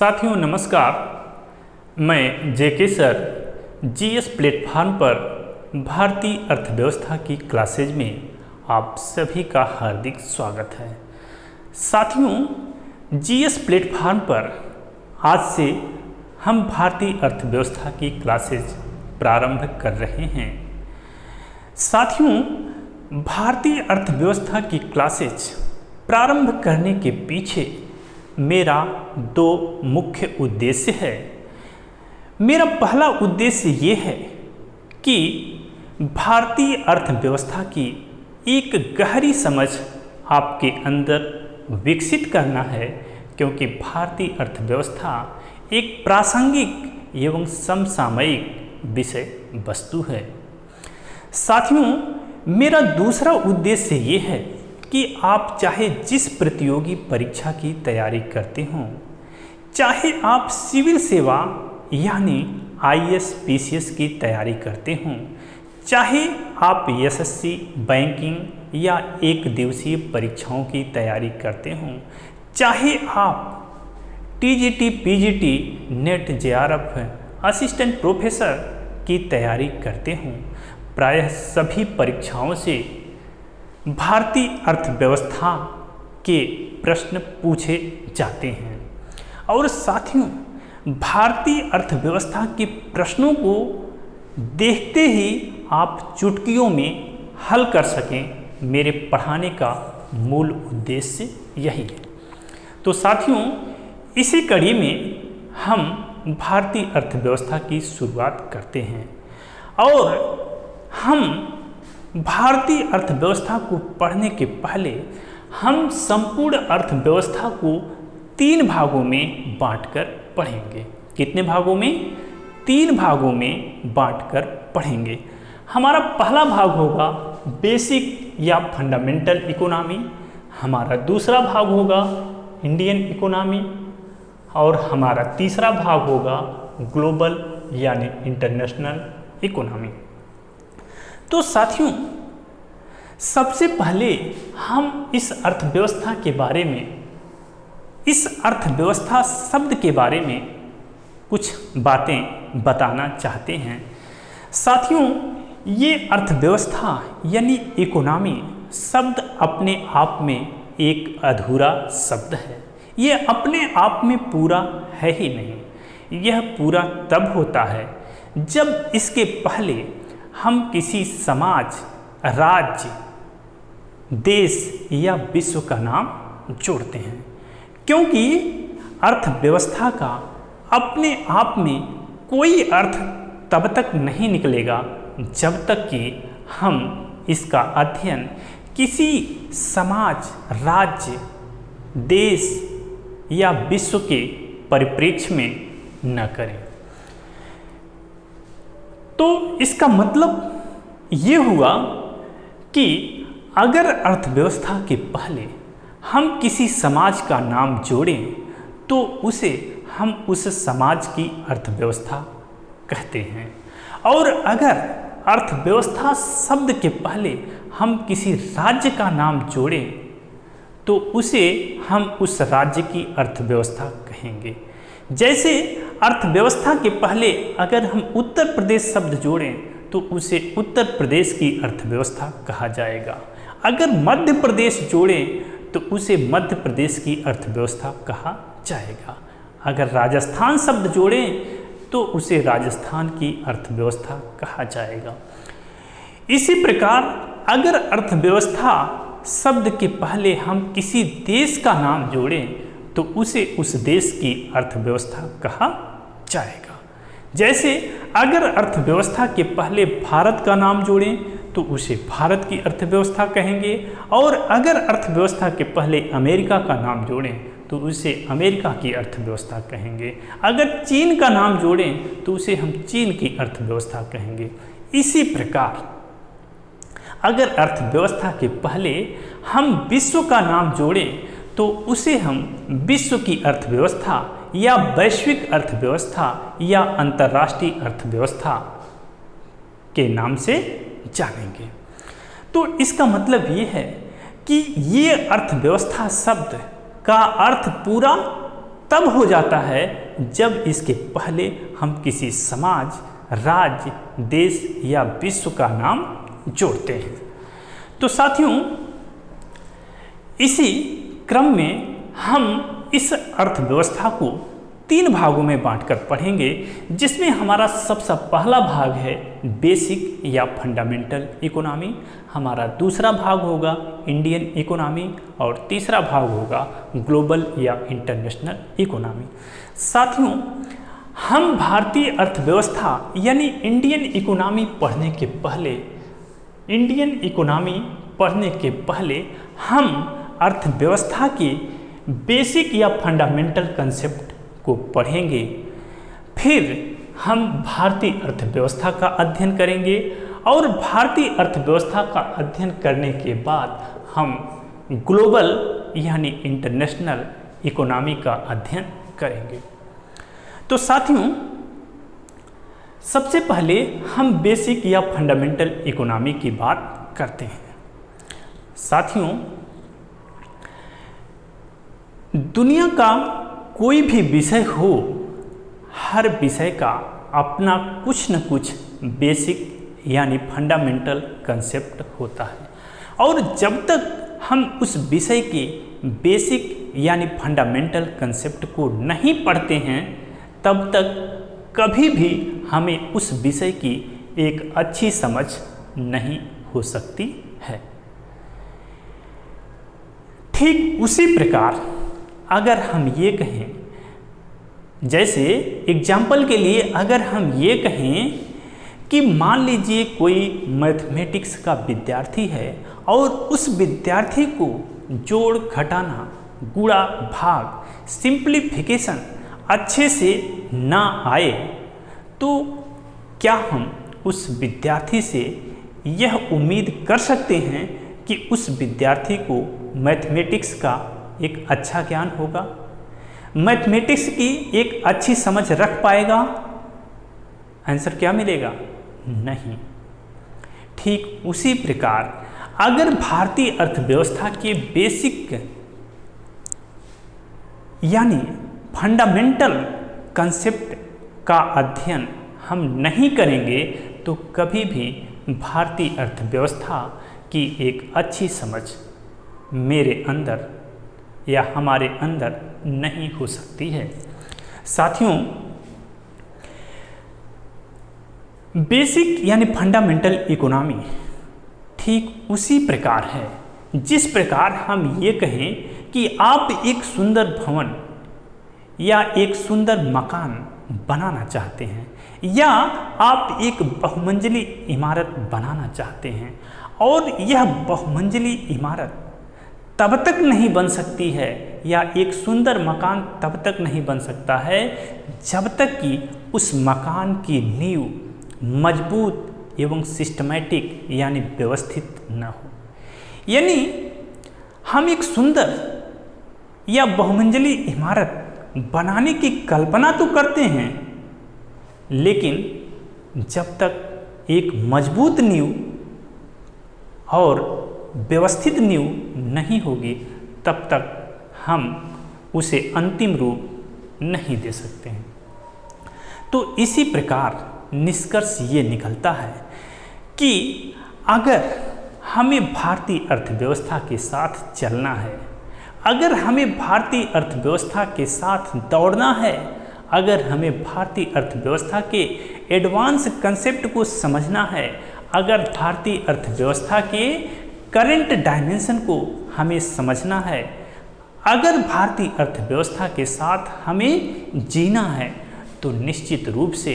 साथियों नमस्कार, मैं जेके सर जीएस प्लेटफॉर्म पर भारतीय अर्थव्यवस्था की क्लासेज में आप सभी का हार्दिक स्वागत है। साथियों जीएस प्लेटफॉर्म पर आज से हम भारतीय अर्थव्यवस्था की क्लासेज प्रारंभ कर रहे हैं। साथियों भारतीय अर्थव्यवस्था की क्लासेज प्रारंभ करने के पीछे मेरा दो मुख्य उद्देश्य है। मेरा पहला उद्देश्य ये है कि भारतीय अर्थव्यवस्था की एक गहरी समझ आपके अंदर विकसित करना है, क्योंकि भारतीय अर्थव्यवस्था एक प्रासंगिक एवं समसामयिक विषय वस्तु है। साथियों मेरा दूसरा उद्देश्य ये है कि आप चाहे जिस प्रतियोगी परीक्षा की तैयारी करते हों, चाहे आप सिविल सेवा यानी आईएएस पीसीएस की तैयारी करते हों, चाहे आप एसएससी बैंकिंग या एक दिवसीय परीक्षाओं की तैयारी करते हों, चाहे आप TGT PGT net JRF assistant professor की तैयारी करते हों, प्रायः सभी परीक्षाओं से भारतीय अर्थव्यवस्था के प्रश्न पूछे जाते हैं। और साथियों भारतीय अर्थव्यवस्था के प्रश्नों को देखते ही आप चुटकियों में हल कर सकें, मेरे पढ़ाने का मूल उद्देश्य यही है। तो साथियों इसी कड़ी में हम भारतीय अर्थव्यवस्था की शुरुआत करते हैं और हम भारतीय अर्थव्यवस्था को पढ़ने के पहले हम संपूर्ण अर्थव्यवस्था को 3 भागों में बांटकर पढ़ेंगे। कितने भागों में? 3 भागों में बांटकर पढ़ेंगे। हमारा पहला भाग होगा बेसिक या फंडामेंटल इकोनॉमी, हमारा दूसरा भाग होगा इंडियन इकोनॉमी और हमारा तीसरा भाग होगा ग्लोबल यानी इंटरनेशनल इकोनॉमी। तो साथियों सबसे पहले हम इस अर्थव्यवस्था के बारे में, इस अर्थव्यवस्था शब्द के बारे में कुछ बातें बताना चाहते हैं। साथियों ये अर्थव्यवस्था यानी इकोनॉमी शब्द अपने आप में एक अधूरा शब्द है। ये अपने आप में पूरा है ही नहीं। यह पूरा तब होता है जब इसके पहले हम किसी समाज, राज्य, देश या विश्व का नाम जोड़ते हैं, क्योंकि अर्थव्यवस्था का अपने आप में कोई अर्थ तब तक नहीं निकलेगा जब तक कि हम इसका अध्ययन किसी समाज, राज्य, देश या विश्व के परिप्रेक्ष्य में न करें। तो इसका मतलब ये हुआ कि अगर अर्थव्यवस्था के पहले हम किसी समाज का नाम जोड़ें तो उसे हम उस समाज की अर्थव्यवस्था कहते हैं, और अगर अर्थव्यवस्था शब्द के पहले हम किसी राज्य का नाम जोड़ें तो उसे हम उस राज्य की अर्थव्यवस्था कहेंगे। जैसे अर्थव्यवस्था के पहले अगर हम उत्तर प्रदेश शब्द जोड़ें तो उसे उत्तर प्रदेश की अर्थव्यवस्था कहा जाएगा। अगर मध्य प्रदेश जोड़ें तो उसे मध्य प्रदेश की अर्थव्यवस्था कहा जाएगा। अगर राजस्थान शब्द जोड़ें तो उसे राजस्थान की अर्थव्यवस्था कहा जाएगा। इसी प्रकार अगर अर्थव्यवस्था शब्द के पहले हम किसी देश का नाम जोड़ें तो उसे उस देश की अर्थव्यवस्था कहा जाएगा। जैसे अगर अर्थव्यवस्था के पहले भारत का नाम जोड़ें तो उसे भारत की अर्थव्यवस्था कहेंगे, और अगर अर्थव्यवस्था के पहले अमेरिका का नाम जोड़ें तो उसे अमेरिका की अर्थव्यवस्था कहेंगे। अगर चीन का नाम जोड़ें तो उसे हम चीन की अर्थव्यवस्था कहेंगे। इसी प्रकार अगर अर्थव्यवस्था के पहले हम विश्व का नाम जोड़ें तो उसे हम विश्व की अर्थव्यवस्था या वैश्विक अर्थव्यवस्था या अंतर्राष्ट्रीय अर्थव्यवस्था के नाम से जानेंगे। तो इसका मतलब ये है कि ये अर्थव्यवस्था शब्द का अर्थ पूरा तब हो जाता है जब इसके पहले हम किसी समाज, राज्य, देश या विश्व का नाम जोड़ते हैं। तो साथियों, इसी क्रम में हम इस अर्थव्यवस्था को 3 भागों में बांटकर पढ़ेंगे, जिसमें हमारा सबसे पहला भाग है बेसिक या फंडामेंटल इकोनॉमी, हमारा दूसरा भाग होगा इंडियन इकोनॉमी और तीसरा भाग होगा ग्लोबल या इंटरनेशनल इकोनॉमी। साथियों, हम भारतीय अर्थव्यवस्था यानी इंडियन इकोनॉमी पढ़ने के पहले हम अर्थव्यवस्था के बेसिक या फंडामेंटल कंसेप्ट को पढ़ेंगे। फिर हम भारतीय अर्थव्यवस्था का अध्ययन करेंगे और भारतीय अर्थव्यवस्था का अध्ययन करने के बाद हम ग्लोबल यानी इंटरनेशनल इकोनॉमी का अध्ययन करेंगे। तो साथियों, सबसे पहले हम बेसिक या फंडामेंटल इकोनॉमी की बात करते हैं। साथियों, दुनिया का कोई भी विषय हो, हर विषय का अपना कुछ न कुछ बेसिक यानी फंडामेंटल कंसेप्ट होता है, और जब तक हम उस विषय के बेसिक यानी फंडामेंटल कंसेप्ट को नहीं पढ़ते हैं, तब तक कभी भी हमें उस विषय की एक अच्छी समझ नहीं हो सकती है। ठीक उसी प्रकार अगर हम ये कहें, जैसे एग्जाम्पल के लिए अगर हम ये कहें कि मान लीजिए कोई मैथमेटिक्स का विद्यार्थी है और उस विद्यार्थी को जोड़, घटाना, गुणा, भाग, सिंप्लीफिकेशन अच्छे से ना आए, तो क्या हम उस विद्यार्थी से यह उम्मीद कर सकते हैं कि उस विद्यार्थी को मैथमेटिक्स का एक अच्छा ज्ञान होगा, मैथमेटिक्स की एक अच्छी समझ रख पाएगा? आंसर क्या मिलेगा? नहीं। ठीक उसी प्रकार अगर भारतीय अर्थव्यवस्था के बेसिक यानी फंडामेंटल कंसेप्ट का अध्ययन हम नहीं करेंगे, तो कभी भी भारतीय अर्थव्यवस्था की एक अच्छी समझ मेरे अंदर या हमारे अंदर नहीं हो सकती है। साथियों, बेसिक यानी फंडामेंटल इकोनॉमी ठीक उसी प्रकार है जिस प्रकार हम ये कहें कि आप एक सुंदर भवन या एक सुंदर मकान बनाना चाहते हैं, या आप एक बहुमंजिली इमारत बनाना चाहते हैं, और यह बहुमंजिली इमारत तब तक नहीं बन सकती है या एक सुंदर मकान तब तक नहीं बन सकता है जब तक कि उस मकान की नींव मजबूत एवं सिस्टमैटिक यानी व्यवस्थित न हो। यानी हम एक सुंदर या बहुमंजिली इमारत बनाने की कल्पना तो करते हैं, लेकिन जब तक एक मजबूत नींव और व्यवस्थित नींव नहीं होगी, तब तक हम उसे अंतिम रूप नहीं दे सकते हैं। तो इसी प्रकार निष्कर्ष ये निकलता है कि अगर हमें भारतीय अर्थव्यवस्था के साथ चलना है, अगर हमें भारतीय अर्थव्यवस्था के साथ दौड़ना है, अगर हमें भारतीय अर्थव्यवस्था के एडवांस कंसेप्ट को समझना है, अगर भारतीय अर्थव्यवस्था के करंट डायमेंशन को हमें समझना है, अगर भारतीय अर्थव्यवस्था के साथ हमें जीना है, तो निश्चित रूप से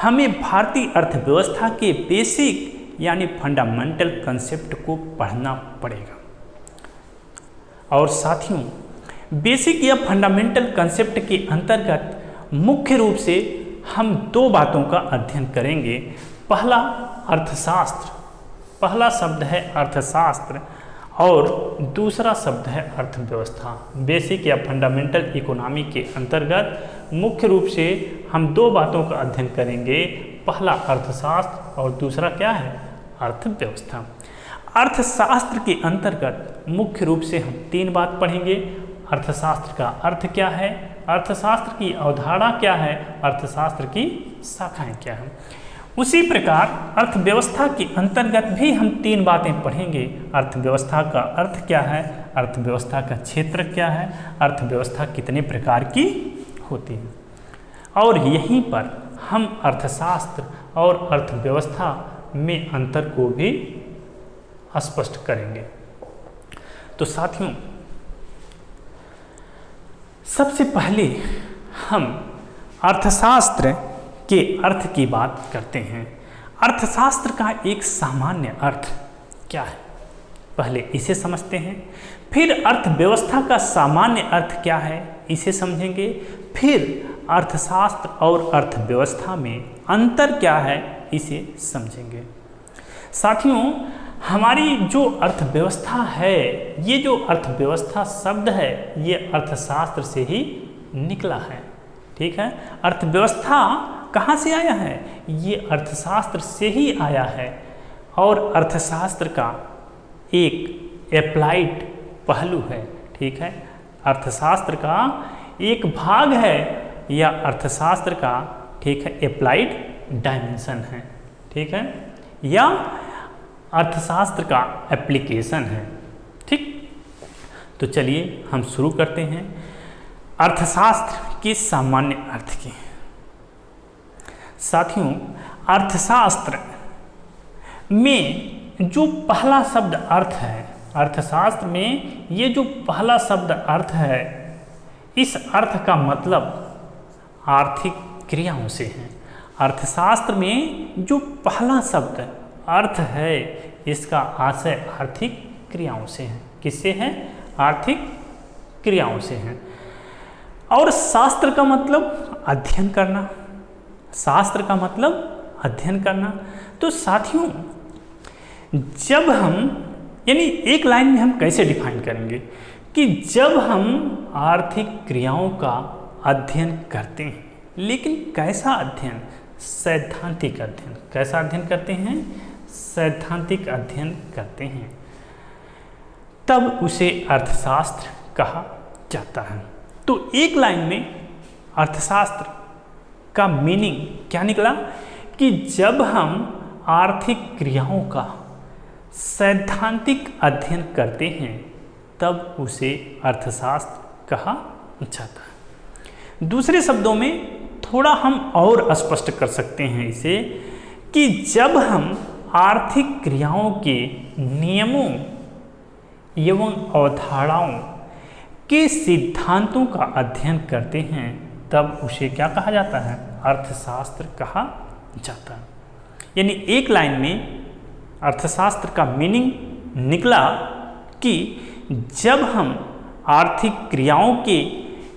हमें भारतीय अर्थव्यवस्था के बेसिक यानी फंडामेंटल कंसेप्ट को पढ़ना पड़ेगा। और साथियों, बेसिक या फंडामेंटल कंसेप्ट के अंतर्गत मुख्य रूप से हम 2 बातों का अध्ययन करेंगे। पहला अर्थशास्त्र, पहला शब्द है अर्थशास्त्र और दूसरा शब्द है अर्थव्यवस्था। बेसिक या फंडामेंटल इकोनॉमी के अंतर्गत मुख्य रूप से हम 2 बातों का अध्ययन करेंगे। पहला अर्थशास्त्र और दूसरा क्या है? अर्थव्यवस्था। अर्थशास्त्र के अंतर्गत मुख्य रूप से हम 3 बात पढ़ेंगे। अर्थशास्त्र का अर्थ क्या है, अर्थशास्त्र की अवधारणा क्या है, अर्थशास्त्र की शाखाएं क्या हैं। उसी प्रकार अर्थव्यवस्था के अंतर्गत भी हम 3 बातें पढ़ेंगे। अर्थव्यवस्था का अर्थ क्या है, अर्थव्यवस्था का क्षेत्र क्या है, अर्थव्यवस्था कितने प्रकार की होती है, और यहीं पर हम अर्थशास्त्र और अर्थव्यवस्था में अंतर को भी स्पष्ट करेंगे। तो साथियों, सबसे पहले हम अर्थशास्त्र के अर्थ की बात करते हैं। अर्थशास्त्र का एक सामान्य अर्थ क्या है, पहले इसे समझते हैं। फिर अर्थव्यवस्था का सामान्य अर्थ क्या है, इसे समझेंगे। फिर अर्थशास्त्र और अर्थव्यवस्था में अंतर क्या है, इसे समझेंगे। साथियों, हमारी जो अर्थव्यवस्था है, ये जो अर्थव्यवस्था शब्द है, ये अर्थशास्त्र से ही निकला है। ठीक है, अर्थव्यवस्था कहाँ से आया है, ये अर्थशास्त्र से ही आया है। और अर्थशास्त्र का एक एप्लाइड पहलू है। ठीक है, अर्थशास्त्र का एक भाग है या अर्थशास्त्र का, ठीक है, एप्लाइड डायमेंशन है। ठीक है, या अर्थशास्त्र का एप्लीकेशन है। ठीक, तो चलिए हम शुरू करते हैं अर्थशास्त्र के सामान्य अर्थ की। साथियों, अर्थशास्त्र में जो पहला शब्द अर्थ है, अर्थशास्त्र में ये जो पहला शब्द अर्थ है, इस अर्थ का मतलब आर्थिक क्रियाओं से है। अर्थशास्त्र में जो पहला शब्द अर्थ है, इसका आशय आर्थिक क्रियाओं से है। किससे है, आर्थिक क्रियाओं से है। और शास्त्र का मतलब अध्ययन करना, शास्त्र का मतलब अध्ययन करना। तो साथियों, जब हम, यानी एक लाइन में हम कैसे डिफाइन करेंगे कि जब हम आर्थिक क्रियाओं का अध्ययन करते हैं, लेकिन कैसा अध्ययन, सैद्धांतिक अध्ययन। कैसा अध्ययन करते हैं, सैद्धांतिक अध्ययन करते हैं, तब उसे अर्थशास्त्र कहा जाता है। तो एक लाइन में अर्थशास्त्र का मीनिंग क्या निकला कि जब हम आर्थिक क्रियाओं का सैद्धांतिक अध्ययन करते हैं, तब उसे अर्थशास्त्र कहा जाता है। दूसरे शब्दों में थोड़ा हम और स्पष्ट कर सकते हैं इसे कि जब हम आर्थिक क्रियाओं के नियमों एवं अवधारणाओं के सिद्धांतों का अध्ययन करते हैं, तब उसे क्या कहा जाता है, अर्थशास्त्र कहा जाता है। यानी एक लाइन में अर्थशास्त्र का मीनिंग निकला कि जब हम आर्थिक क्रियाओं के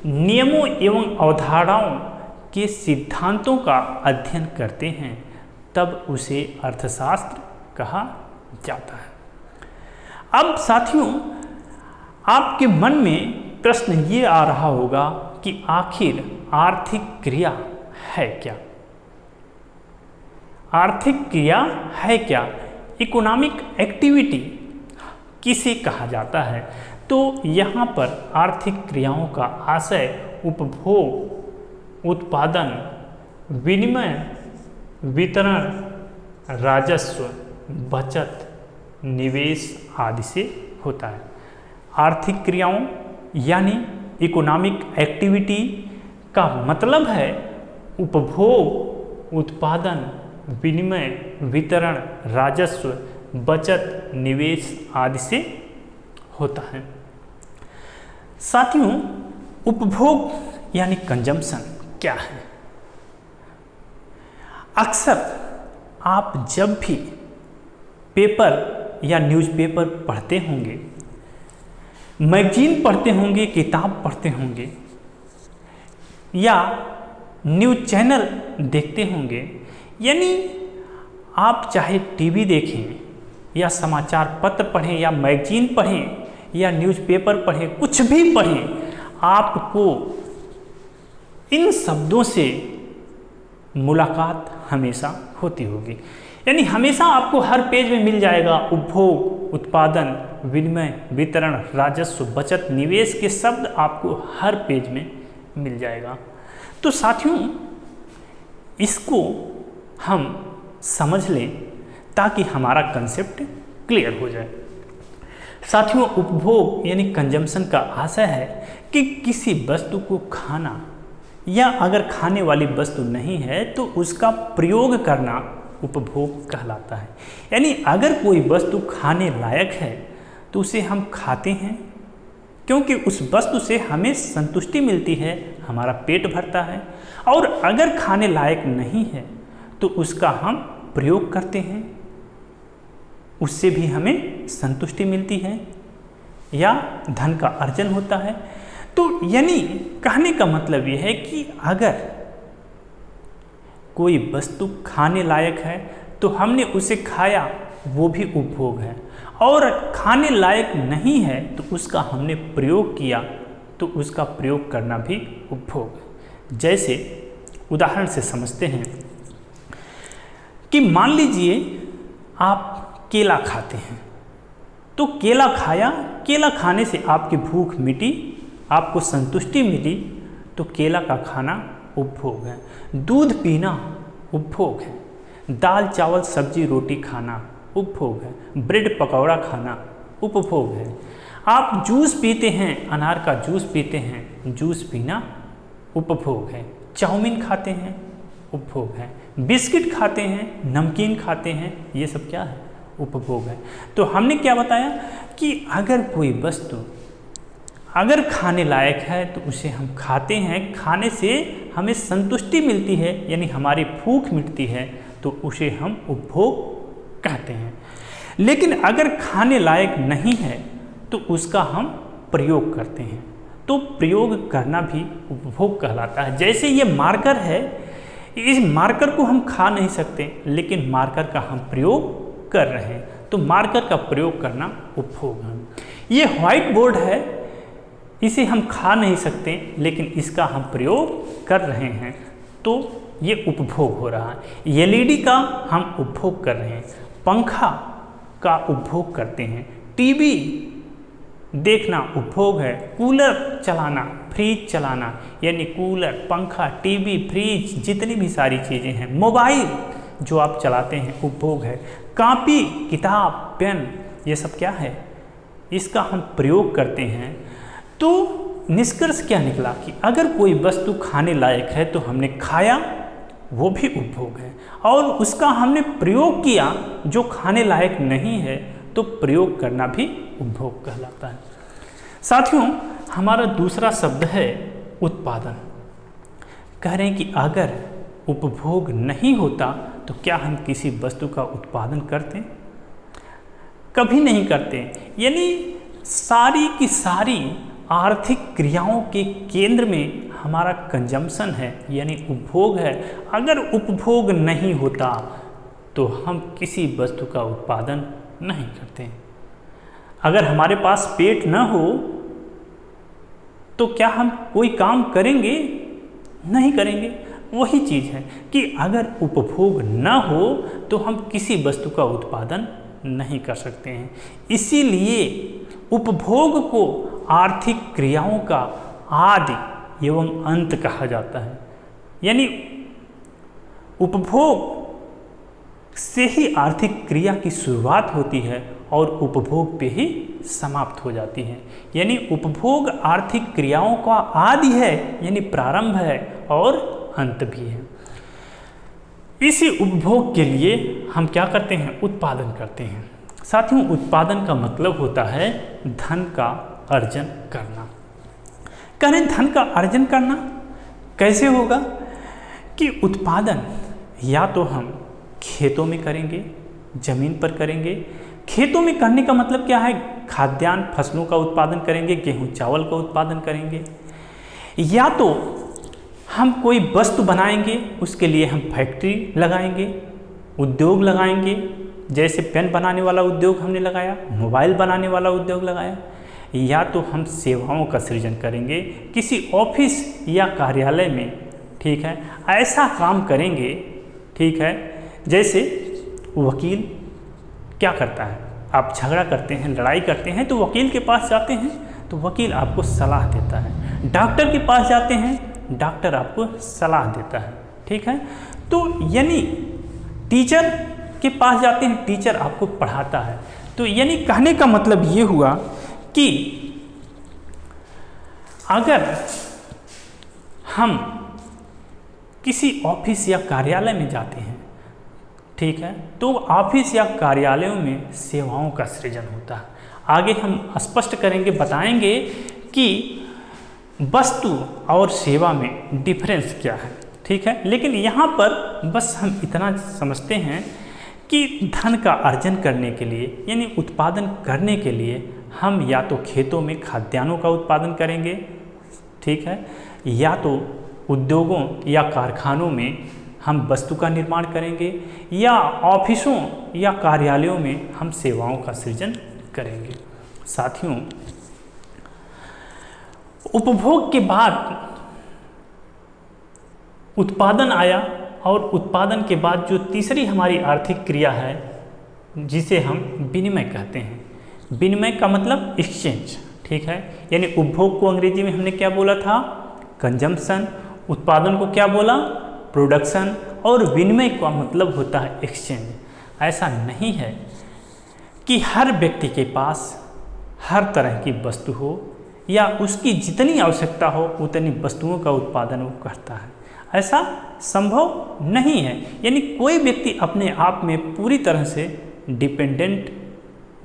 नियमों एवं अवधारणाओं के सिद्धांतों का अध्ययन करते हैं, तब उसे अर्थशास्त्र कहा जाता है। अब साथियों, आपके मन में प्रश्न ये आ रहा होगा कि आखिर आर्थिक क्रिया है क्या, आर्थिक क्रिया है क्या, इकोनॉमिक एक्टिविटी किसे कहा जाता है। तो यहाँ पर आर्थिक क्रियाओं का आशय उपभोग, उत्पादन, विनिमय, वितरण, राजस्व, बचत, निवेश आदि से होता है। आर्थिक क्रियाओं यानी इकोनॉमिक एक्टिविटी का मतलब है उपभोग, उत्पादन, विनिमय, वितरण, राजस्व, बचत, निवेश आदि से होता है। साथियों, उपभोग यानी कंजम्पशन क्या है। अक्सर आप जब भी पेपर या न्यूज़पेपर पढ़ते होंगे, मैगजीन पढ़ते होंगे, किताब पढ़ते होंगे या न्यूज़ चैनल देखते होंगे, यानी आप चाहे टीवी देखें या समाचार पत्र पढ़ें या मैगजीन पढ़ें या न्यूज़पेपर पढ़ें, कुछ भी पढ़ें, आपको इन शब्दों से मुलाकात हमेशा होती होगी। यानी हमेशा आपको हर पेज में मिल जाएगा उपभोग, उत्पादन, विनिमय, वितरण, राजस्व, बचत, निवेश के शब्द आपको हर पेज में मिल जाएगा। तो साथियों, इसको हम समझ लें ताकि हमारा कंसेप्ट क्लियर हो जाए। साथियों, उपभोग यानी कंजम्पशन का आशय है कि किसी वस्तु को खाना या अगर खाने वाली वस्तु नहीं है तो उसका प्रयोग करना उपभोग कहलाता है। यानी अगर कोई वस्तु खाने लायक है तो उसे हम खाते हैं, क्योंकि उस वस्तु से हमें संतुष्टि मिलती है, हमारा पेट भरता है। और अगर खाने लायक नहीं है तो उसका हम प्रयोग करते हैं, उससे भी हमें संतुष्टि मिलती है या धन का अर्जन होता है। तो यानी कहने का मतलब यह है कि अगर कोई वस्तु खाने लायक है तो हमने उसे खाया, वो भी उपभोग है। और खाने लायक नहीं है तो उसका हमने प्रयोग किया, तो उसका प्रयोग करना भी उपभोग है। जैसे उदाहरण से समझते हैं कि मान लीजिए आप केला खाते हैं, तो केला खाया, केला खाने से आपकी भूख मिटी, आपको संतुष्टि मिली, तो केला का खाना उपभोग है। दूध पीना उपभोग है, दाल चावल सब्जी रोटी खाना उपभोग है, ब्रेड पकौड़ा खाना उपभोग है। आप जूस पीते हैं, अनार का जूस पीते हैं, जूस पीना उपभोग है। चाउमीन खाते हैं, उपभोग है। बिस्किट खाते हैं, नमकीन खाते हैं, ये सब क्या है? उपभोग है। तो हमने क्या बताया कि अगर कोई वस्तु अगर खाने लायक है तो उसे हम खाते हैं, खाने से हमें संतुष्टि मिलती है, यानी हमारी भूख मिटती है, तो उसे हम उपभोग कहते हैं। लेकिन अगर खाने लायक नहीं है तो उसका हम प्रयोग करते हैं, तो प्रयोग करना भी उपभोग कहलाता है। जैसे ये मार्कर है, इस मार्कर को हम खा नहीं सकते, लेकिन मार्कर का हम प्रयोग कर रहे हैं, तो मार्कर का प्रयोग करना उपभोग है। ये व्हाइट बोर्ड है, इसे हम खा नहीं सकते, लेकिन इसका हम प्रयोग कर रहे हैं, तो ये उपभोग हो रहा है। एलईडी का हम उपभोग कर रहे हैं, पंखा का उपभोग करते हैं, टीवी देखना उपभोग है, कूलर चलाना, फ्रिज चलाना, यानी कूलर, पंखा, टीवी, फ्रिज, जितनी भी सारी चीज़ें हैं, मोबाइल जो आप चलाते हैं उपभोग है। कॉपी, किताब, पेन, ये सब क्या है? इसका हम प्रयोग करते हैं। तो निष्कर्ष क्या निकला कि अगर कोई वस्तु खाने लायक है तो हमने खाया, वो भी उपभोग है, और उसका हमने प्रयोग किया जो खाने लायक नहीं है, तो प्रयोग करना भी उपभोग कहलाता है। साथियों, हमारा दूसरा शब्द है उत्पादन। कह रहे हैं कि अगर उपभोग नहीं होता तो क्या हम किसी वस्तु का उत्पादन करते? कभी नहीं करते। यानी सारी की सारी आर्थिक क्रियाओं के केंद्र में हमारा कंजम्पशन है, यानी उपभोग है। अगर उपभोग नहीं होता तो हम किसी वस्तु का उत्पादन नहीं करते। अगर हमारे पास पेट न हो तो क्या हम कोई काम करेंगे? नहीं करेंगे। वही चीज़ है कि अगर उपभोग न हो तो हम किसी वस्तु का उत्पादन नहीं कर सकते हैं। इसीलिए उपभोग को आर्थिक क्रियाओं का आदि एवं अंत कहा जाता है। यानी उपभोग से ही आर्थिक क्रिया की शुरुआत होती है और उपभोग पे ही समाप्त हो जाती है। यानी उपभोग आर्थिक क्रियाओं का आदि है, यानी प्रारंभ है, और अंत भी है। इसी उपभोग के लिए हम क्या करते हैं? उत्पादन करते हैं। साथियों, उत्पादन का मतलब होता है धन का अर्जन करना। कह रहे धन का अर्जन करना कैसे होगा? कि उत्पादन या तो हम खेतों में करेंगे, जमीन पर करेंगे। खेतों में करने का मतलब क्या है? खाद्यान्न फसलों का उत्पादन करेंगे, गेहूं चावल का उत्पादन करेंगे। या तो हम कोई वस्तु बनाएंगे, उसके लिए हम फैक्ट्री लगाएंगे, उद्योग लगाएंगे। जैसे पेन बनाने वाला उद्योग हमने लगाया, मोबाइल बनाने वाला उद्योग लगाया। या तो हम सेवाओं का सृजन करेंगे किसी ऑफिस या कार्यालय में, ठीक है, ऐसा काम करेंगे, ठीक है। जैसे वकील क्या करता है? आप झगड़ा करते हैं, लड़ाई करते हैं, तो वकील के पास जाते हैं, तो वकील आपको सलाह देता है, डॉक्टर के पास जाते हैं, डॉक्टर आपको सलाह देता है, ठीक है। तो यानी टीचर के पास जाते हैं, टीचर आपको पढ़ाता है। तो यानी कहने का मतलब ये हुआ कि अगर हम किसी ऑफिस या कार्यालय में जाते हैं, ठीक है, तो ऑफिस या कार्यालयों में सेवाओं का सृजन होता है। आगे हम स्पष्ट करेंगे, बताएंगे कि वस्तु और सेवा में डिफरेंस क्या है, ठीक है। लेकिन यहाँ पर बस हम इतना समझते हैं कि धन का अर्जन करने के लिए यानी उत्पादन करने के लिए हम या तो खेतों में खाद्यान्नों का उत्पादन करेंगे, ठीक है, या तो उद्योगों या कारखानों में हम वस्तु का निर्माण करेंगे, या ऑफिसों या कार्यालयों में हम सेवाओं का सृजन करेंगे। साथियों, उपभोग के बाद उत्पादन आया, और उत्पादन के बाद जो तीसरी हमारी आर्थिक क्रिया है जिसे हम विनिमय कहते हैं। विनिमय का मतलब एक्सचेंज, ठीक है। यानी उपभोग को अंग्रेजी में हमने क्या बोला था? कंजम्पशन। उत्पादन को क्या बोला? प्रोडक्शन। और विनिमय का मतलब होता है एक्सचेंज। ऐसा नहीं है कि हर व्यक्ति के पास हर तरह की वस्तु हो या उसकी जितनी आवश्यकता हो उतनी वस्तुओं का उत्पादन वो करता है, ऐसा संभव नहीं है। यानी कोई व्यक्ति अपने आप में पूरी तरह से डिपेंडेंट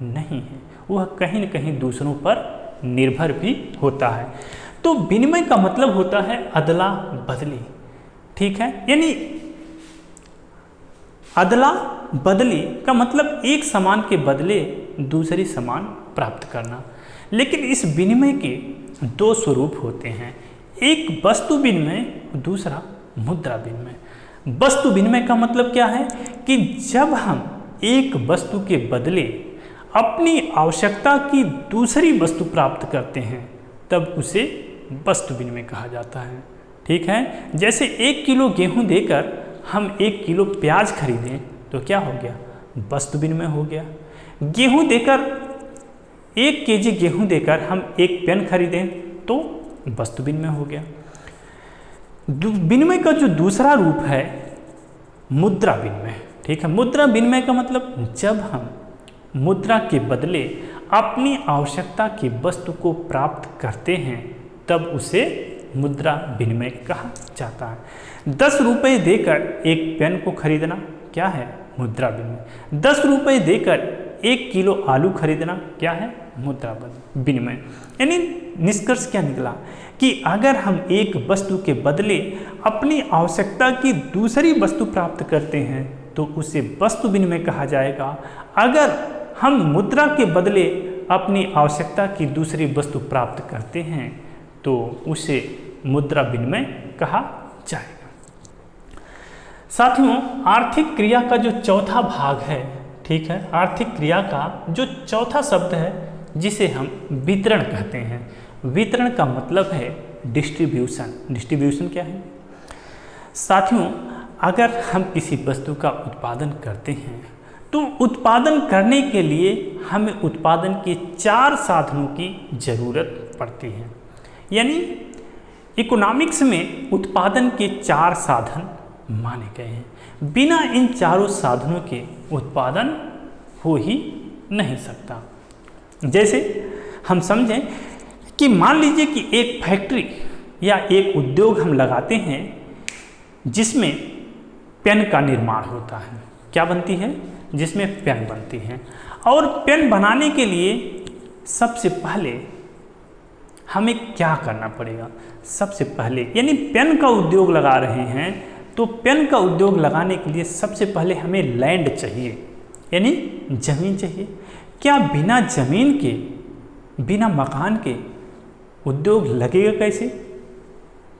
नहीं है, वह कहीं न कहीं दूसरों पर निर्भर भी होता है। तो विनिमय का मतलब होता है अदला बदली, ठीक है। यानी अदला बदली का मतलब एक सामान के बदले दूसरी सामान प्राप्त करना। लेकिन इस विनिमय के दो स्वरूप होते हैं, एक वस्तु विनिमय, दूसरा मुद्रा विनिमय। वस्तु विनिमय का मतलब क्या है कि जब हम एक वस्तु के बदले अपनी आवश्यकता की दूसरी वस्तु प्राप्त करते हैं तब उसे वस्तु विनिमय कहा जाता है, ठीक है। जैसे 1 किलो गेहूं देकर हम 1 किलो प्याज खरीदें तो क्या हो गया? वस्तु विनिमय हो गया। गेहूं देकर 1 केजी गेहूं देकर हम एक पेन खरीदें तो वस्तु विनिमय हो गया। विनिमय का जो दूसरा रूप है मुद्रा विनिमय, ठीक है। मुद्रा विनिमय का मतलब जब हम मुद्रा के बदले अपनी आवश्यकता की वस्तु को प्राप्त करते हैं तब उसे मुद्रा विनिमय कहा जाता है। 10 रुपये देकर एक पेन को खरीदना क्या है? मुद्रा विनिमय। 10 रुपये देकर 1 किलो आलू खरीदना क्या है? मुद्रा विनिमय। यानी निष्कर्ष क्या निकला कि अगर हम एक वस्तु के बदले अपनी आवश्यकता की दूसरी वस्तु प्राप्त करते हैं तो उसे वस्तु विनिमय कहा जाएगा। अगर हम मुद्रा के बदले अपनी आवश्यकता की दूसरी वस्तु प्राप्त करते हैं तो उसे मुद्रा विनिमय कहा जाएगा। साथियों, आर्थिक क्रिया का जो चौथा भाग है, ठीक है, आर्थिक क्रिया का जो चौथा शब्द है जिसे हम वितरण कहते हैं। वितरण का मतलब है डिस्ट्रीब्यूशन। डिस्ट्रीब्यूशन क्या है? साथियों, अगर हम किसी वस्तु का उत्पादन करते हैं तो उत्पादन करने के लिए हमें उत्पादन के 4 साधनों की ज़रूरत पड़ती है। यानी इकोनॉमिक्स में उत्पादन के 4 साधन माने गए हैं। बिना इन चारों साधनों के उत्पादन हो ही नहीं सकता। जैसे हम समझें कि मान लीजिए कि एक फैक्ट्री या एक उद्योग हम लगाते हैं जिसमें पेन का निर्माण होता है। क्या बनती है? जिसमें पेन बनती है। और पेन बनाने के लिए सबसे पहले हमें क्या करना पड़ेगा? सबसे पहले यानी पेन का उद्योग लगा रहे हैं तो पेन का उद्योग लगाने के लिए सबसे पहले हमें लैंड चाहिए, यानी ज़मीन चाहिए। क्या बिना ज़मीन के, बिना मकान के उद्योग लगेगा कैसे?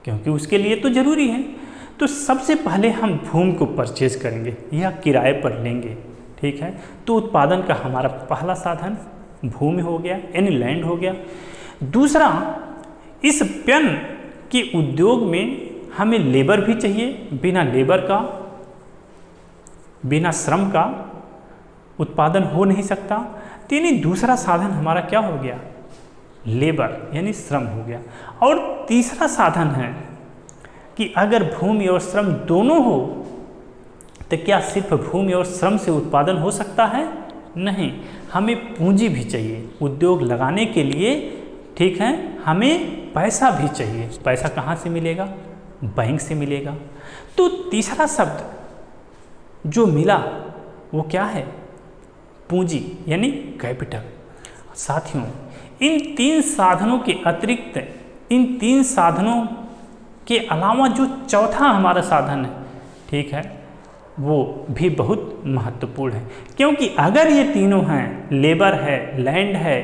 क्योंकि उसके लिए तो ज़रूरी है। तो सबसे पहले हम भूमि को परचेज करेंगे या किराए पर लेंगे, ठीक है। तो उत्पादन का हमारा पहला साधन भूमि हो गया, यानी लैंड हो गया। दूसरा, इस पेन के उद्योग में हमें लेबर भी चाहिए। बिना लेबर का, बिना श्रम का उत्पादन हो नहीं सकता। यानी दूसरा साधन हमारा क्या हो गया? लेबर यानी श्रम हो गया। और तीसरा साधन है कि अगर भूमि और श्रम दोनों हो तो क्या सिर्फ भूमि और श्रम से उत्पादन हो सकता है? नहीं, हमें पूंजी भी चाहिए उद्योग लगाने के लिए, ठीक है, हमें पैसा भी चाहिए। पैसा कहाँ से मिलेगा? बैंक से मिलेगा। तो तीसरा शब्द जो मिला वो क्या है? पूंजी यानी कैपिटल। साथियों, इन तीन साधनों के अतिरिक्त, इन तीन साधनों के अलावा जो चौथा हमारा साधन है, ठीक है, वो भी बहुत महत्वपूर्ण है। क्योंकि अगर ये तीनों हैं, लेबर है, लैंड है,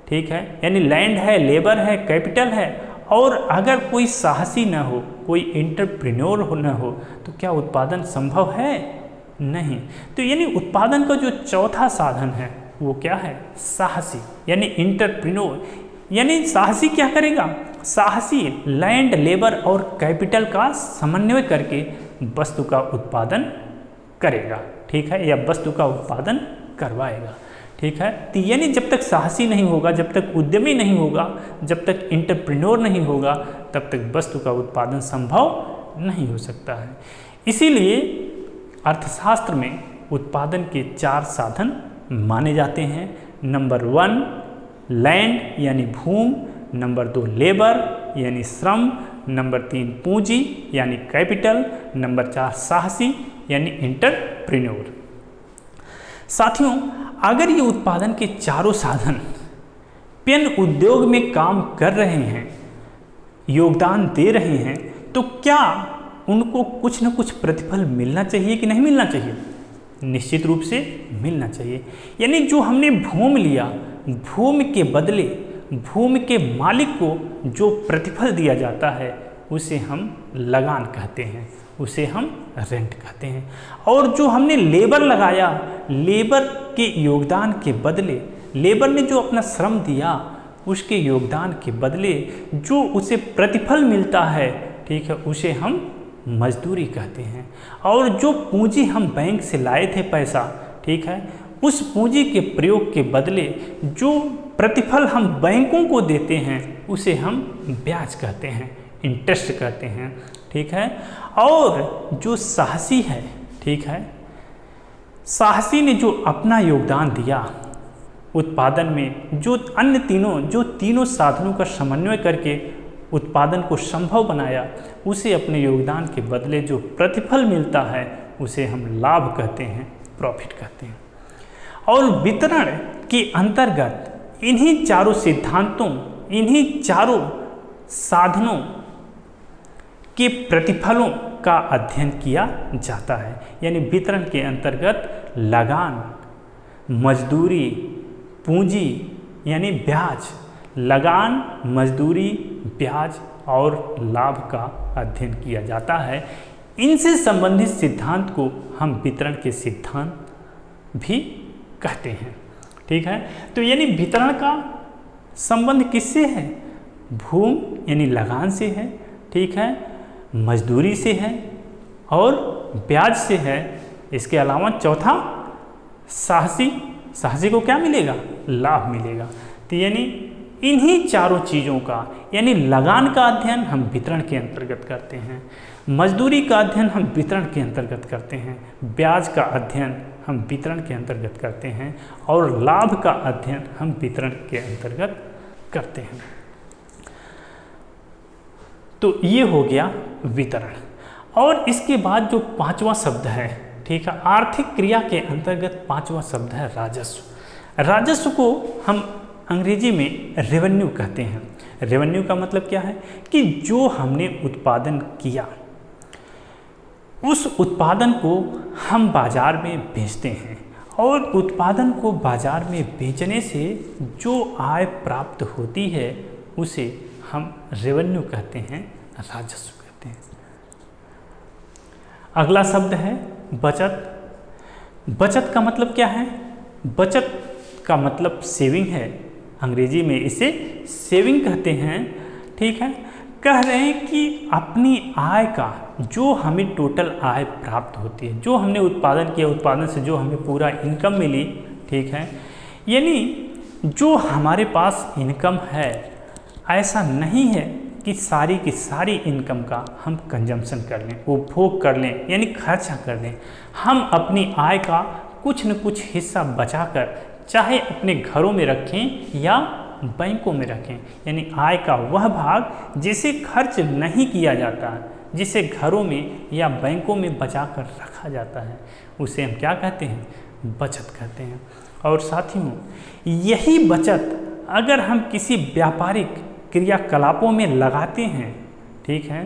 ठीक है, यानी लैंड है, लेबर है, कैपिटल है, और अगर कोई साहसी न हो, कोई एंटरप्रेन्योर न हो, तो क्या उत्पादन संभव है? नहीं। तो यानी उत्पादन का जो चौथा साधन है वो क्या है? साहसी यानी एंटरप्रेन्योर। यानी साहसी क्या करेगा? साहसी लैंड, लेबर और कैपिटल का समन्वय करके वस्तु का उत्पादन करेगा, ठीक है, या वस्तु का उत्पादन करवाएगा, ठीक है। तो यानी जब तक साहसी नहीं होगा, जब तक उद्यमी नहीं होगा, जब तक एंटरप्रेन्योर नहीं होगा, तब तक वस्तु का उत्पादन संभव नहीं हो सकता है। इसीलिए अर्थशास्त्र में उत्पादन के 4 साधन माने जाते हैं। नंबर 1 लैंड यानी भूमि, नंबर 2 लेबर यानी श्रम, नंबर 3 पूंजी यानी कैपिटल, नंबर 4 साहसी यानी एंटरप्रेन्योर। साथियों, अगर ये उत्पादन के चारों साधन पेन उद्योग में काम कर रहे हैं, योगदान दे रहे हैं, तो क्या उनको कुछ न कुछ प्रतिफल मिलना चाहिए कि नहीं मिलना चाहिए? निश्चित रूप से मिलना चाहिए। यानी जो हमने भूमि लिया, भूमि के बदले भूमि के मालिक को जो प्रतिफल दिया जाता है उसे हम लगान कहते हैं, उसे हम रेंट कहते हैं। और जो हमने लेबर लगाया, लेबर के योगदान के बदले, लेबर ने जो अपना श्रम दिया, उसके योगदान के बदले जो उसे प्रतिफल मिलता है, ठीक है, उसे हम मजदूरी कहते हैं। और जो पूंजी हम बैंक से लाए थे पैसा, ठीक है, उस पूंजी के प्रयोग के बदले जो प्रतिफल हम बैंकों को देते हैं उसे हम ब्याज कहते हैं, इंटरेस्ट कहते हैं, ठीक है। और जो साहसी है, ठीक है, साहसी ने जो अपना योगदान दिया उत्पादन में, जो अन्य तीनों साधनों का समन्वय करके उत्पादन को संभव बनाया, उसे अपने योगदान के बदले जो प्रतिफल मिलता है उसे हम लाभ कहते हैं, प्रॉफिट कहते हैं। और वितरण के अंतर्गत इन्हीं चारों सिद्धांतों, इन्हीं चारों साधनों के प्रतिफलों का अध्ययन किया जाता है। यानी वितरण के अंतर्गत लगान, मजदूरी, पूंजी यानी ब्याज, लगान, मजदूरी, ब्याज और लाभ का अध्ययन किया जाता है। इनसे संबंधित सिद्धांत को हम वितरण के सिद्धांत भी कहते हैं, ठीक है। तो यानी वितरण का संबंध किससे है? भूमि यानी लगान से है, ठीक है, मजदूरी से है और ब्याज से है। इसके अलावा चौथा साहसी को क्या मिलेगा? लाभ मिलेगा। तो यानी इन्हीं चारों चीज़ों का, यानी लगान का अध्ययन हम वितरण के अंतर्गत करते हैं, मजदूरी का अध्ययन हम वितरण के अंतर्गत करते हैं, ब्याज का अध्ययन हम वितरण के अंतर्गत करते हैं और लाभ का अध्ययन हम वितरण के अंतर्गत करते हैं। तो ये हो गया वितरण। और इसके बाद जो 5वां शब्द है, ठीक है, आर्थिक क्रिया के अंतर्गत 5वां शब्द है राजस्व। राजस्व को हम अंग्रेजी में रेवेन्यू कहते हैं। रेवेन्यू का मतलब क्या है कि जो हमने उत्पादन किया उस उत्पादन को हम बाजार में बेचते हैं और उत्पादन को बाजार में बेचने से जो आय प्राप्त होती है उसे हम रेवेन्यू कहते हैं, राजस्व कहते हैं। अगला शब्द है बचत। बचत का मतलब क्या है? बचत का मतलब सेविंग है। अंग्रेजी में इसे सेविंग कहते हैं, ठीक है। कह रहे हैं कि अपनी आय का, जो हमें टोटल आय प्राप्त होती है, जो हमने उत्पादन किया, उत्पादन से जो हमें पूरा इनकम मिली, ठीक है, यानी जो हमारे पास इनकम है, ऐसा नहीं है कि सारी की सारी इनकम का हम कंजम्पशन कर लें, उपभोग कर लें, यानी खर्चा कर लें। हम अपनी आय का कुछ न कुछ हिस्सा बचाकर चाहे अपने घरों में रखें या बैंकों में रखें, यानी आय का वह भाग जिसे खर्च नहीं किया जाता है, जिसे घरों में या बैंकों में बचा कर रखा जाता है, उसे हम क्या कहते हैं? बचत कहते हैं। और साथियों, यही बचत अगर हम किसी व्यापारिक क्रियाकलापों में लगाते हैं, ठीक है,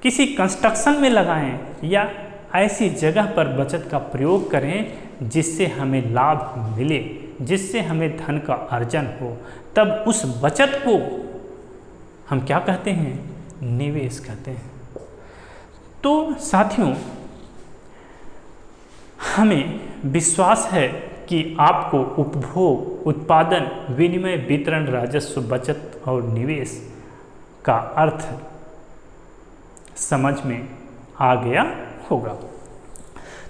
किसी कंस्ट्रक्शन में लगाएं या ऐसी जगह पर बचत का प्रयोग करें जिससे हमें लाभ मिले, जिससे हमें धन का अर्जन हो, तब उस बचत को हम क्या कहते हैं? निवेश कहते हैं। तो साथियों, हमें विश्वास है कि आपको उपभोग, उत्पादन, विनिमय, वितरण, राजस्व, बचत और निवेश का अर्थ समझ में आ गया होगा।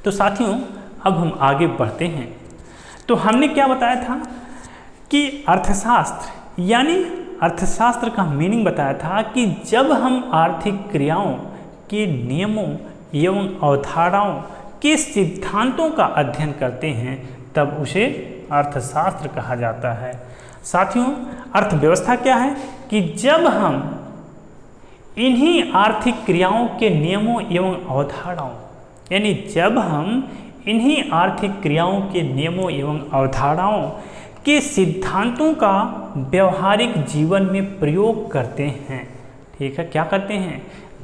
तो साथियों, अब हम आगे बढ़ते हैं। तो हमने क्या बताया था कि अर्थशास्त्र, यानी अर्थशास्त्र का मीनिंग बताया था कि जब हम आर्थिक क्रियाओं के नियमों एवं अवधारणाओं के सिद्धांतों का अध्ययन करते हैं तब उसे अर्थशास्त्र कहा जाता है। साथियों, अर्थव्यवस्था क्या है कि जब हम इन्हीं आर्थिक क्रियाओं के नियमों एवं अवधारणाओं, यानी जब हम इन्हीं आर्थिक क्रियाओं के नियमों एवं अवधारणाओं के सिद्धांतों का व्यवहारिक जीवन में प्रयोग करते हैं, ठीक है, क्या करते हैं?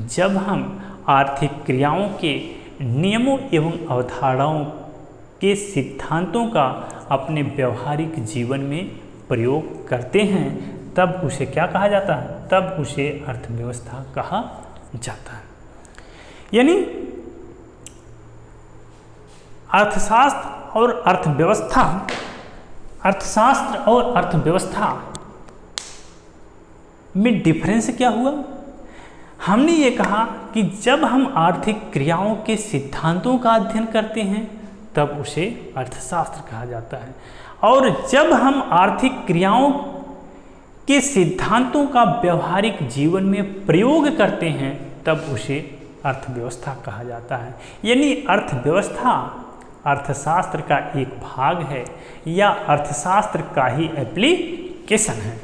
जब हम आर्थिक क्रियाओं के नियमों एवं अवधारणाओं के सिद्धांतों का अपने व्यवहारिक जीवन में प्रयोग करते हैं तब उसे क्या कहा जाता है? तब उसे अर्थव्यवस्था कहा जाता है। यानी अर्थशास्त्र और अर्थव्यवस्था, अर्थशास्त्र और अर्थव्यवस्था में डिफरेंस क्या हुआ? हमने ये कहा कि जब हम आर्थिक क्रियाओं के सिद्धांतों का अध्ययन करते हैं तब उसे अर्थशास्त्र कहा जाता है, और जब हम आर्थिक क्रियाओं के सिद्धांतों का व्यवहारिक जीवन में प्रयोग करते हैं तब उसे अर्थव्यवस्था कहा जाता है। यानी अर्थव्यवस्था अर्थशास्त्र का एक भाग है या अर्थशास्त्र का ही एप्लीकेशन है,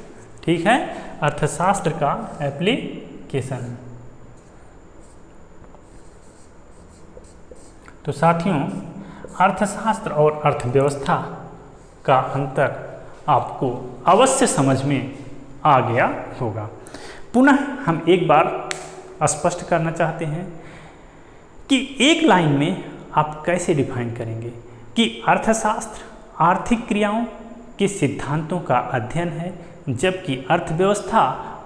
ठीक है, अर्थशास्त्र का एप्लीकेशन है। तो साथियों, अर्थशास्त्र और अर्थव्यवस्था का अंतर आपको अवश्य समझ में आ गया होगा। पुनः हम एक बार स्पष्ट करना चाहते हैं कि एक लाइन में आप कैसे डिफाइन करेंगे कि अर्थशास्त्र आर्थिक क्रियाओं के सिद्धांतों का अध्ययन है, जबकि अर्थव्यवस्था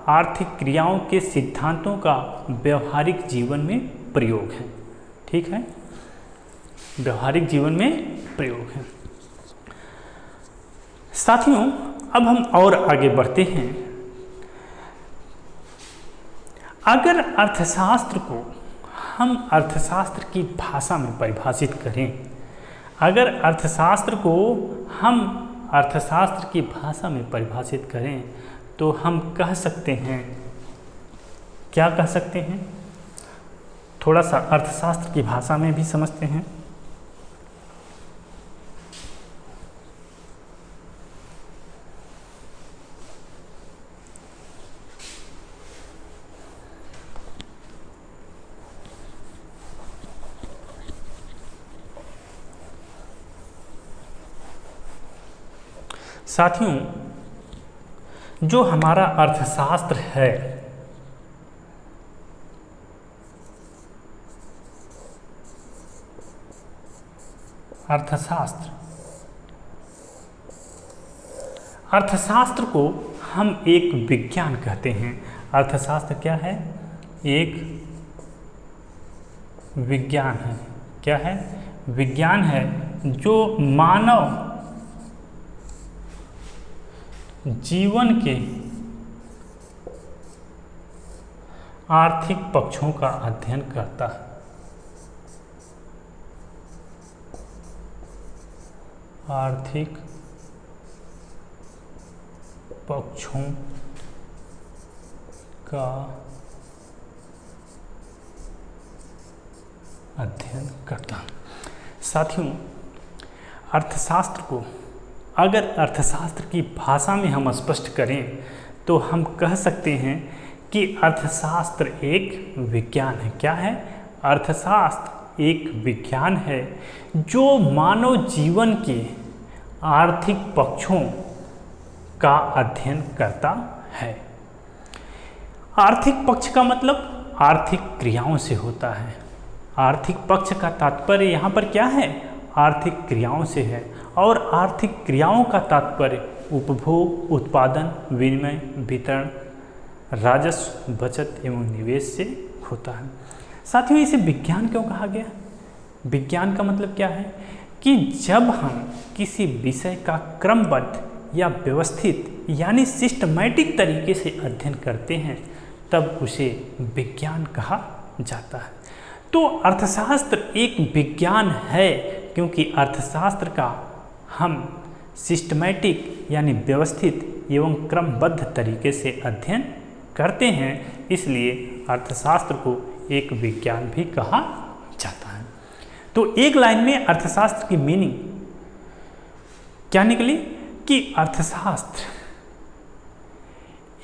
आर्थिक क्रियाओं के सिद्धांतों का व्यवहारिक जीवन में प्रयोग है, ठीक है, व्यवहारिक जीवन में प्रयोग है। साथियों, अब हम और आगे बढ़ते हैं। अगर अर्थशास्त्र को हम अर्थशास्त्र की भाषा में परिभाषित करें, अगर अर्थशास्त्र को हम अर्थशास्त्र की भाषा में परिभाषित करें तो हम कह सकते हैं, क्या कह सकते हैं? थोड़ा सा अर्थशास्त्र की भाषा में भी समझते हैं। साथियों, जो हमारा अर्थशास्त्र है, अर्थशास्त्र को हम एक विज्ञान कहते हैं। अर्थशास्त्र क्या है? एक विज्ञान है। क्या है? विज्ञान है जो मानव जीवन के आर्थिक पक्षों का अध्ययन करता है। आर्थिक पक्षों का अध्ययन करता है। साथियों, अर्थशास्त्र को अगर अर्थशास्त्र की भाषा में हम स्पष्ट करें तो हम कह सकते हैं कि अर्थशास्त्र एक विज्ञान है। क्या है? अर्थशास्त्र एक विज्ञान है जो मानव जीवन के आर्थिक पक्षों का अध्ययन करता है। आर्थिक पक्ष का मतलब आर्थिक क्रियाओं से होता है। आर्थिक पक्ष का तात्पर्य यहाँ पर क्या है? आर्थिक क्रियाओं से है। और आर्थिक क्रियाओं का तात्पर्य उपभोग, उत्पादन, विनिमय, वितरण, राजस्व, बचत एवं निवेश से होता है। साथियों, इसे विज्ञान क्यों कहा गया? विज्ञान का मतलब क्या है कि जब हम किसी विषय का क्रमबद्ध या व्यवस्थित यानी सिस्टमैटिक तरीके से अध्ययन करते हैं तब उसे विज्ञान कहा जाता है। तो अर्थशास्त्र एक विज्ञान है क्योंकि अर्थशास्त्र का हम सिस्टमैटिक यानी व्यवस्थित एवं क्रमबद्ध तरीके से अध्ययन करते हैं, इसलिए अर्थशास्त्र को एक विज्ञान भी कहा जाता है। तो एक लाइन में अर्थशास्त्र की मीनिंग क्या निकली कि अर्थशास्त्र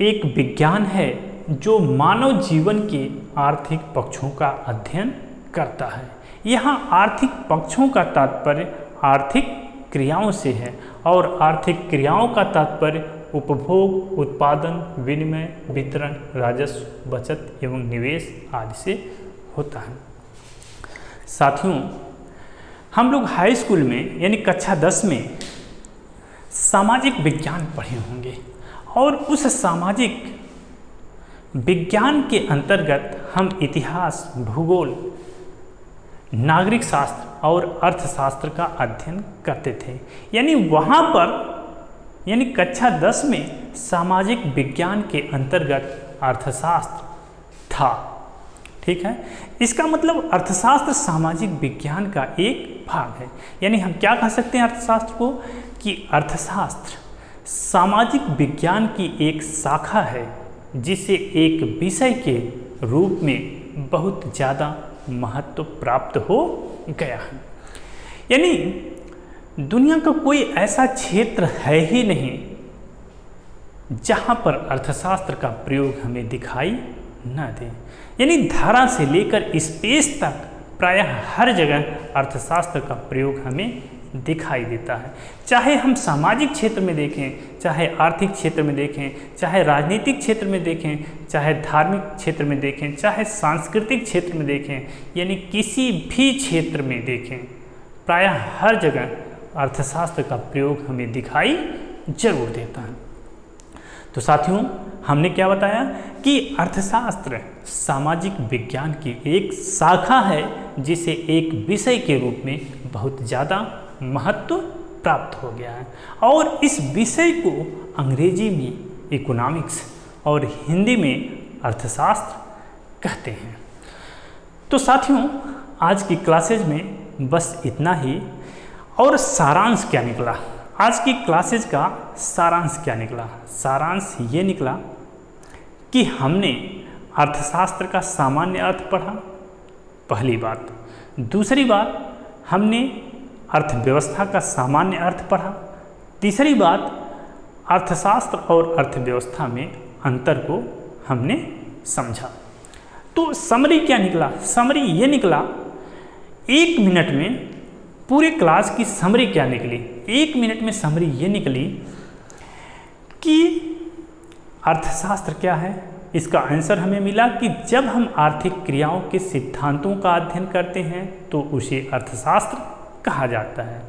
एक विज्ञान है जो मानव जीवन के आर्थिक पक्षों का अध्ययन करता है। यहाँ आर्थिक पक्षों का तात्पर्य आर्थिक क्रियाओं से है और आर्थिक क्रियाओं का तात्पर्य उपभोग, उत्पादन, विनिमय, वितरण, राजस्व, बचत एवं निवेश आदि से होता है। साथियों, हम लोग हाई स्कूल में यानी कक्षा 10 में सामाजिक विज्ञान पढ़े होंगे और उस सामाजिक विज्ञान के अंतर्गत हम इतिहास, भूगोल, नागरिक शास्त्र और अर्थशास्त्र का अध्ययन करते थे। यानी वहाँ पर यानी कक्षा 10 में सामाजिक विज्ञान के अंतर्गत अर्थशास्त्र था। ठीक है, इसका मतलब अर्थशास्त्र सामाजिक विज्ञान का एक भाग है। यानी हम क्या कह सकते हैं अर्थशास्त्र को कि अर्थशास्त्र सामाजिक विज्ञान की एक शाखा है जिसे एक विषय के रूप में बहुत ज़्यादा महत्व प्राप्त हो गया है। यानी दुनिया का कोई ऐसा क्षेत्र है ही नहीं जहाँ पर अर्थशास्त्र का प्रयोग हमें दिखाई न दे। यानी धरा से लेकर स्पेस तक प्रायः हर जगह अर्थशास्त्र का प्रयोग हमें दिखाई देता है। चाहे हम सामाजिक क्षेत्र में देखें, चाहे आर्थिक क्षेत्र में देखें, चाहे राजनीतिक क्षेत्र में देखें, चाहे धार्मिक क्षेत्र में देखें, चाहे सांस्कृतिक क्षेत्र में देखें, यानी किसी भी क्षेत्र में देखें, प्रायः हर जगह अर्थशास्त्र का प्रयोग हमें दिखाई जरूर देता है। तो साथियों, हमने क्या बताया कि अर्थशास्त्र सामाजिक विज्ञान की एक शाखा है जिसे एक विषय के रूप में बहुत ज़्यादा महत्व प्राप्त हो गया है और इस विषय को अंग्रेजी में इकोनॉमिक्स और हिंदी में अर्थशास्त्र कहते हैं। तो साथियों, आज की क्लासेज में बस इतना ही। और सारांश क्या निकला? आज की क्लासेज का सारांश क्या निकला? सारांश ये निकला कि हमने अर्थशास्त्र का सामान्य अर्थ पढ़ा, पहली बात। दूसरी बात, हमने अर्थव्यवस्था का सामान्य अर्थ पढ़ा। तीसरी बात, अर्थशास्त्र और अर्थव्यवस्था में अंतर को हमने समझा। तो समरी क्या निकला? समरी ये निकला, 1 मिनट में पूरे क्लास की समरी क्या निकली? 1 मिनट में समरी ये निकली कि अर्थशास्त्र क्या है। इसका आंसर हमें मिला कि जब हम आर्थिक क्रियाओं के सिद्धांतों का अध्ययन करते हैं तो उसे अर्थशास्त्र कहा जाता है।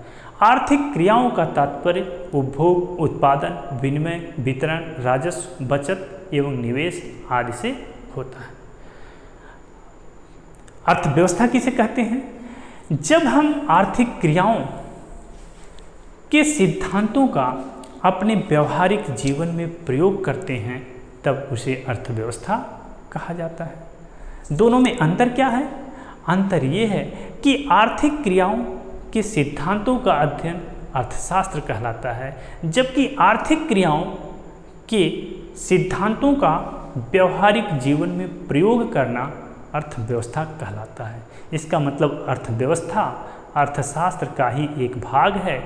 आर्थिक क्रियाओं का तात्पर्य उपभोग, उत्पादन, विनिमय, वितरण, राजस्व, बचत एवं निवेश आदि से होता है। अर्थव्यवस्था किसे कहते हैं? जब हम आर्थिक क्रियाओं के सिद्धांतों का अपने व्यवहारिक जीवन में प्रयोग करते हैं तब उसे अर्थव्यवस्था कहा जाता है। दोनों में अंतर क्या है? अंतर ये है कि आर्थिक क्रियाओं के सिद्धांतों का अध्ययन अर्थशास्त्र कहलाता है, जबकि आर्थिक क्रियाओं के सिद्धांतों का व्यवहारिक जीवन में प्रयोग करना अर्थव्यवस्था कहलाता है। इसका मतलब अर्थव्यवस्था अर्थशास्त्र का ही एक भाग है।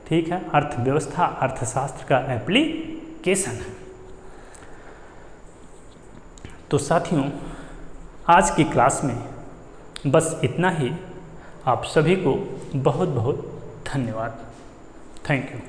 ठीक है, अर्थव्यवस्था अर्थशास्त्र का एप्लीकेशन है। तो साथियों, आज की क्लास में बस इतना ही। आप सभी को बहुत बहुत धन्यवाद। Thank you.